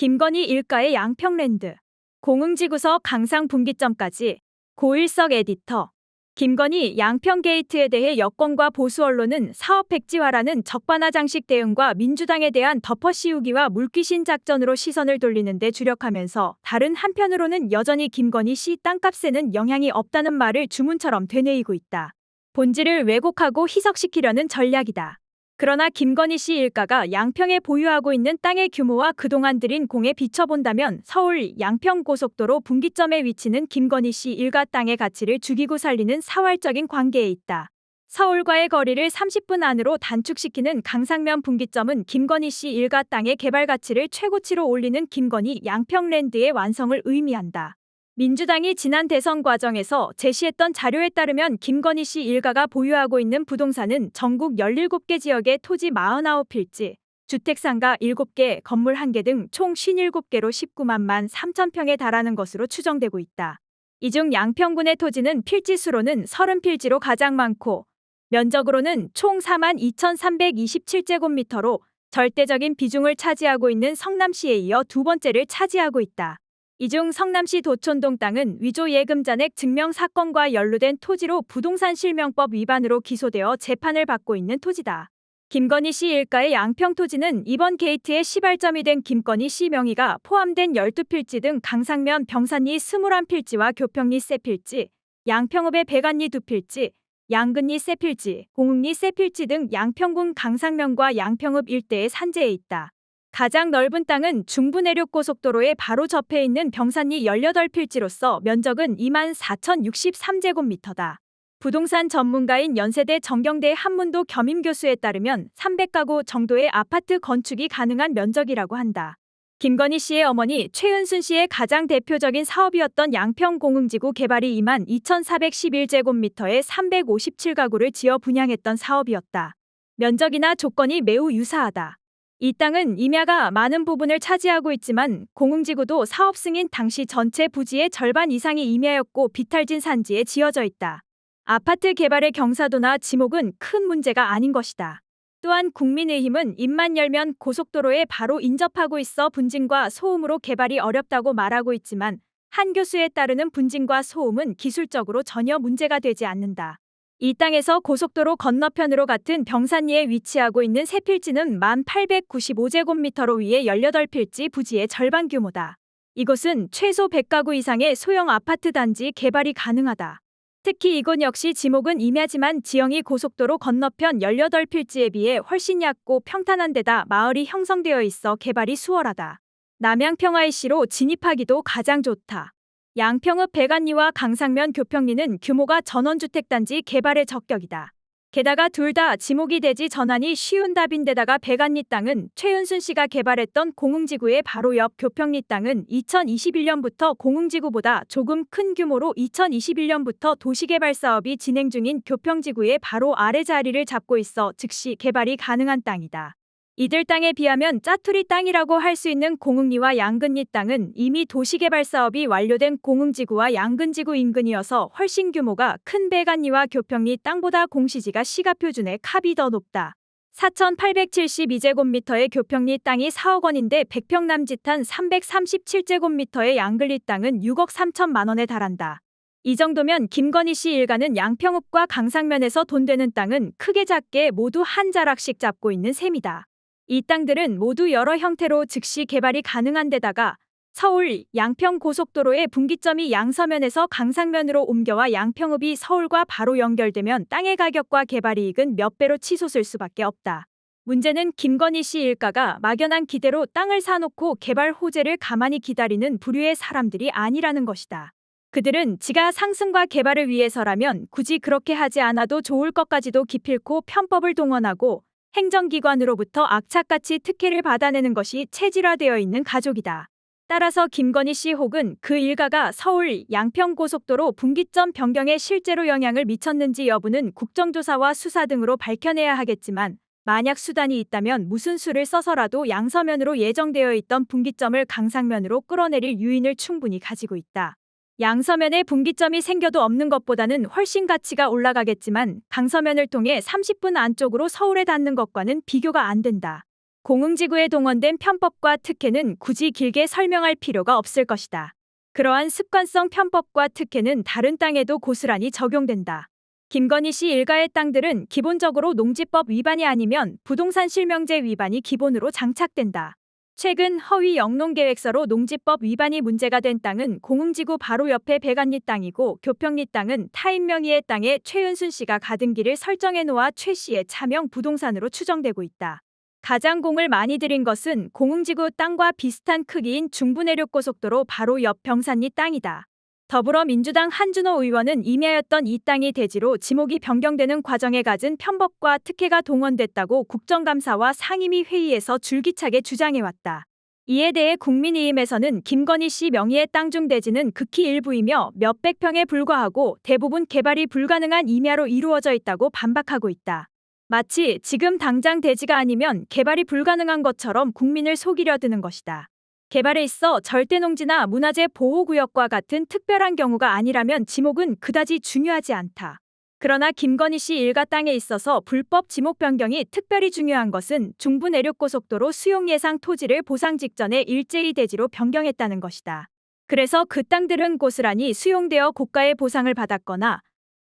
김건희 일가의 양평랜드, 공흥지구서 강상 분기점까지. 고일석 에디터. 김건희 양평 게이트에 대해 여권과 보수 언론은 사업 백지화라는 적반하장식 대응과 민주당에 대한 덮어씌우기와 물귀신 작전으로 시선을 돌리는 데 주력하면서 다른 한편으로는 여전히 김건희 씨 땅값에는 영향이 없다는 말을 주문처럼 되뇌이고 있다. 본질을 왜곡하고 희석시키려는 전략이다. 그러나 김건희 씨 일가가 양평에 보유하고 있는 땅의 규모와 그동안 들인 공에 비춰본다면 서울 양평고속도로 분기점에 위치는 김건희 씨 일가 땅의 가치를 죽이고 살리는 사활적인 관계에 있다. 서울과의 거리를 30분 안으로 단축시키는 강상면 분기점은 김건희 씨 일가 땅의 개발 가치를 최고치로 올리는 김건희 양평랜드의 완성을 의미한다. 민주당이 지난 대선 과정에서 제시했던 자료에 따르면 김건희 씨 일가가 보유하고 있는 부동산은 전국 17개 지역의 토지 49필지, 주택상가 7개, 건물 1개 등 총 57개로 19만 3천 평에 달하는 것으로 추정되고 있다. 이 중 양평군의 토지는 필지 수로는 30필지로 가장 많고 면적으로는 총 4만 2,327제곱미터로 절대적인 비중을 차지하고 있는 성남시에 이어 두 번째를 차지하고 있다. 이 중 성남시 도촌동 땅은 위조 예금 잔액 증명 사건과 연루된 토지로 부동산 실명법 위반으로 기소되어 재판을 받고 있는 토지다. 김건희 씨 일가의 양평 토지는 이번 게이트의 시발점이 된 김건희 씨 명의가 포함된 12필지 등 강상면 병산리 21필지와 교평리 세필지, 양평읍의 배관리 2필지, 양근리 세필지, 공흥리 세필지 등 양평군 강상면과 양평읍 일대의 산재에 있다. 가장 넓은 땅은 중부내륙고속도로에 바로 접해 있는 병산리 18필지로서 면적은 24,063제곱미터다. 부동산 전문가인 연세대 정경대 한문도 겸임교수에 따르면 300가구 정도의 아파트 건축이 가능한 면적이라고 한다. 김건희 씨의 어머니 최은순 씨의 가장 대표적인 사업이었던 양평 공흥지구 개발이 22,411제곱미터에 357가구를 지어 분양했던 사업이었다. 면적이나 조건이 매우 유사하다. 이 땅은 임야가 많은 부분을 차지하고 있지만 공흥지구도 사업 승인 당시 전체 부지의 절반 이상이 임야였고 비탈진 산지에 지어져 있다. 아파트 개발의 경사도나 지목은 큰 문제가 아닌 것이다. 또한 국민의힘은 입만 열면 고속도로에 바로 인접하고 있어 분진과 소음으로 개발이 어렵다고 말하고 있지만 한 교수에 따르는 분진과 소음은 기술적으로 전혀 문제가 되지 않는다. 이 땅에서 고속도로 건너편으로 같은 병산리에 위치하고 있는 세 필지는 1,895제곱미터로 위에 18필지 부지의 절반 규모다. 이곳은 최소 100가구 이상의 소형 아파트 단지 개발이 가능하다. 특히 이곳 역시 지목은 임야지만 지형이 고속도로 건너편 18필지에 비해 훨씬 얕고 평탄한 데다 마을이 형성되어 있어 개발이 수월하다. 남양평IC로 진입하기도 가장 좋다. 양평읍 배관리와 강상면 교평리는 규모가 전원주택단지 개발의 적격이다. 게다가 둘 다 지목이 되지 전환이 쉬운 답인데다가 배관리 땅은 최은순 씨가 개발했던 공흥지구의 바로 옆 교평리 땅은 2021년부터 공흥지구보다 조금 큰 규모로 2021년부터 도시개발 사업이 진행 중인 교평지구의 바로 아래 자리를 잡고 있어 즉시 개발이 가능한 땅이다. 이들 땅에 비하면 짜투리 땅이라고 할 수 있는 공흥리와 양근리 땅은 이미 도시개발 사업이 완료된 공흥지구와 양근지구 인근이어서 훨씬 규모가 큰 배관리와 교평리 땅보다 공시지가 시가표준의 값이 더 높다. 4,872제곱미터의 교평리 땅이 4억 원인데 100평 남짓한 337제곱미터의 양근리 땅은 6억 3천만 원에 달한다. 이 정도면 김건희 씨 일가는 양평읍과 강상면에서 돈 되는 땅은 크게 작게 모두 한 자락씩 잡고 있는 셈이다. 이 땅들은 모두 여러 형태로 즉시 개발이 가능한 데다가 서울 양평 고속도로의 분기점이 양서면에서 강상면으로 옮겨와 양평읍이 서울과 바로 연결되면 땅의 가격과 개발 이익은 몇 배로 치솟을 수밖에 없다. 문제는 김건희 씨 일가가 막연한 기대로 땅을 사놓고 개발 호재를 가만히 기다리는 부류의 사람들이 아니라는 것이다. 그들은 지가 상승과 개발을 위해서라면 굳이 그렇게 하지 않아도 좋을 것까지도 기필코 편법을 동원하고 행정기관으로부터 악착같이 특혜를 받아내는 것이 체질화되어 있는 가족이다. 따라서 김건희 씨 혹은 그 일가가 서울 양평고속도로 분기점 변경에 실제로 영향을 미쳤는지 여부는 국정조사와 수사 등으로 밝혀내야 하겠지만 만약 수단이 있다면 무슨 수를 써서라도 양서면으로 예정되어 있던 분기점을 강상면으로 끌어내릴 유인을 충분히 가지고 있다. 양서면에 분기점이 생겨도 없는 것보다는 훨씬 가치가 올라가겠지만 강서면을 통해 30분 안쪽으로 서울에 닿는 것과는 비교가 안 된다. 공흥지구에 동원된 편법과 특혜는 굳이 길게 설명할 필요가 없을 것이다. 그러한 습관성 편법과 특혜는 다른 땅에도 고스란히 적용된다. 김건희 씨 일가의 땅들은 기본적으로 농지법 위반이 아니면 부동산 실명제 위반이 기본으로 장착된다. 최근 허위 영농계획서로 농지법 위반이 문제가 된 땅은 공흥지구 바로 옆에 백안리 땅이고 교평리 땅은 타인 명의의 땅에 최은순 씨가 가든 길을 설정해 놓아 최 씨의 차명 부동산으로 추정되고 있다. 가장 공을 많이 들인 것은 공흥지구 땅과 비슷한 크기인 중부내륙고속도로 바로 옆 병산리 땅이다. 더불어민주당 한준호 의원은 임야였던 이 땅이 대지로 지목이 변경되는 과정에 갖은 편법과 특혜가 동원됐다고 국정감사와 상임위 회의에서 줄기차게 주장해왔다. 이에 대해 국민의힘에서는 김건희 씨 명의의 땅 중 대지는 극히 일부이며 몇백 평에 불과하고 대부분 개발이 불가능한 임야로 이루어져 있다고 반박하고 있다. 마치 지금 당장 대지가 아니면 개발이 불가능한 것처럼 국민을 속이려 드는 것이다. 개발에 있어 절대농지나 문화재 보호구역과 같은 특별한 경우가 아니라면 지목은 그다지 중요하지 않다. 그러나 김건희 씨 일가 땅에 있어서 불법 지목 변경이 특별히 중요한 것은 중부내륙고속도로 수용 예상 토지를 보상 직전에 일제히 대지로 변경했다는 것이다. 그래서 그 땅들은 고스란히 수용되어 고가의 보상을 받았거나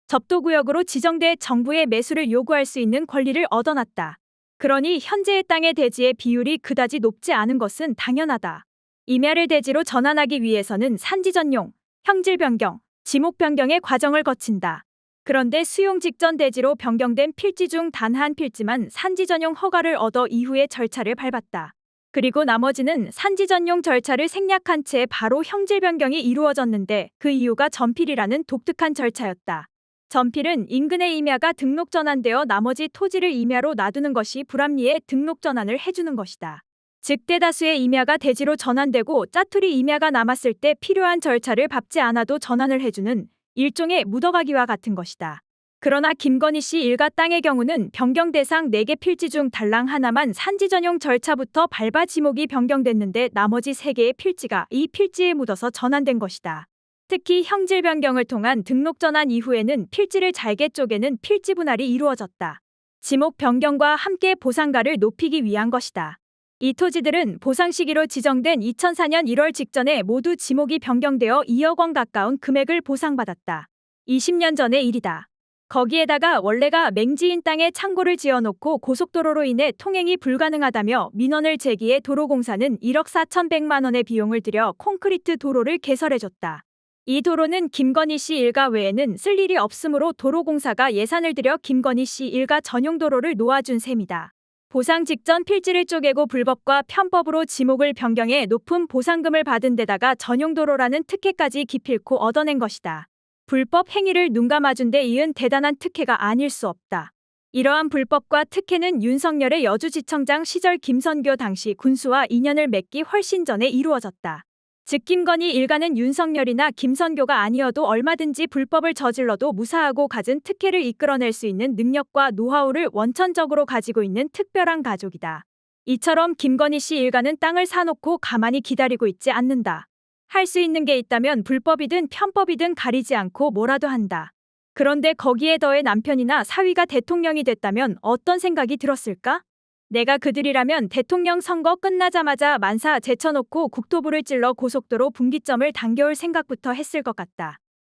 접도구역으로 지정돼 정부의 매수를 요구할 수 있는 권리를 얻어놨다. 그러니 현재의 땅의 대지의 비율이 그다지 높지 않은 것은 당연하다. 임야를 대지로 전환하기 위해서는 산지 전용, 형질 변경, 지목 변경의 과정을 거친다. 그런데 수용 직전 대지로 변경된 필지 중 단 한 필지만 산지 전용 허가를 얻어 이후에 절차를 밟았다. 그리고 나머지는 산지 전용 절차를 생략한 채 바로 형질 변경이 이루어졌는데 그 이유가 전필이라는 독특한 절차였다. 전필은 인근의 임야가 등록 전환되어 나머지 토지를 임야로 놔두는 것이 불합리해 등록 전환을 해주는 것이다. 즉 대다수의 임야가 대지로 전환되고 짜투리 임야가 남았을 때 필요한 절차를 밟지 않아도 전환을 해주는 일종의 묻어가기와 같은 것이다. 그러나 김건희 씨 일가 땅의 경우는 변경 대상 4개 필지 중 달랑 하나만 산지 전용 절차부터 밟아 지목이 변경됐는데 나머지 3개의 필지가 이 필지에 묻어서 전환된 것이다. 특히 형질 변경을 통한 등록 전환 이후에는 필지를 잘게 쪼개는 필지 분할이 이루어졌다. 지목 변경과 함께 보상가를 높이기 위한 것이다. 이 토지들은 보상 시기로 지정된 2004년 1월 직전에 모두 지목이 변경되어 2억 원 가까운 금액을 보상받았다. 20년 전의 일이다. 거기에다가 원래가 맹지인 땅에 창고를 지어놓고 고속도로로 인해 통행이 불가능하다며 민원을 제기해 도로공사는 1억 4,100만 원의 비용을 들여 콘크리트 도로를 개설해줬다. 이 도로는 김건희 씨 일가 외에는 쓸 일이 없으므로 도로공사가 예산을 들여 김건희 씨 일가 전용 도로를 놓아준 셈이다. 보상 직전 필지를 쪼개고 불법과 편법으로 지목을 변경해 높은 보상금을 받은 데다가 전용도로라는 특혜까지 기필코 얻어낸 것이다. 불법 행위를 눈감아준 데 이은 대단한 특혜가 아닐 수 없다. 이러한 불법과 특혜는 윤석열의 여주지청장 시절 김선교 당시 군수와 인연을 맺기 훨씬 전에 이루어졌다. 즉 김건희 일가는 윤석열이나 김선교가 아니어도 얼마든지 불법을 저질러도 무사하고 갖은 특혜를 이끌어낼 수 있는 능력과 노하우를 원천적으로 가지고 있는 특별한 가족이다. 이처럼 김건희 씨 일가는 땅을 사놓고 가만히 기다리고 있지 않는다. 할 수 있는 게 있다면 불법이든 편법이든 가리지 않고 뭐라도 한다. 그런데 거기에 더해 남편이나 사위가 대통령이 됐다면 어떤 생각이 들었을까? 내가 그들이라면 대통령 선거 끝나자마자 만사 제쳐놓고 국토부를 찔러 고속도로 분기점을 당겨올 생각부터 했을 것 같다.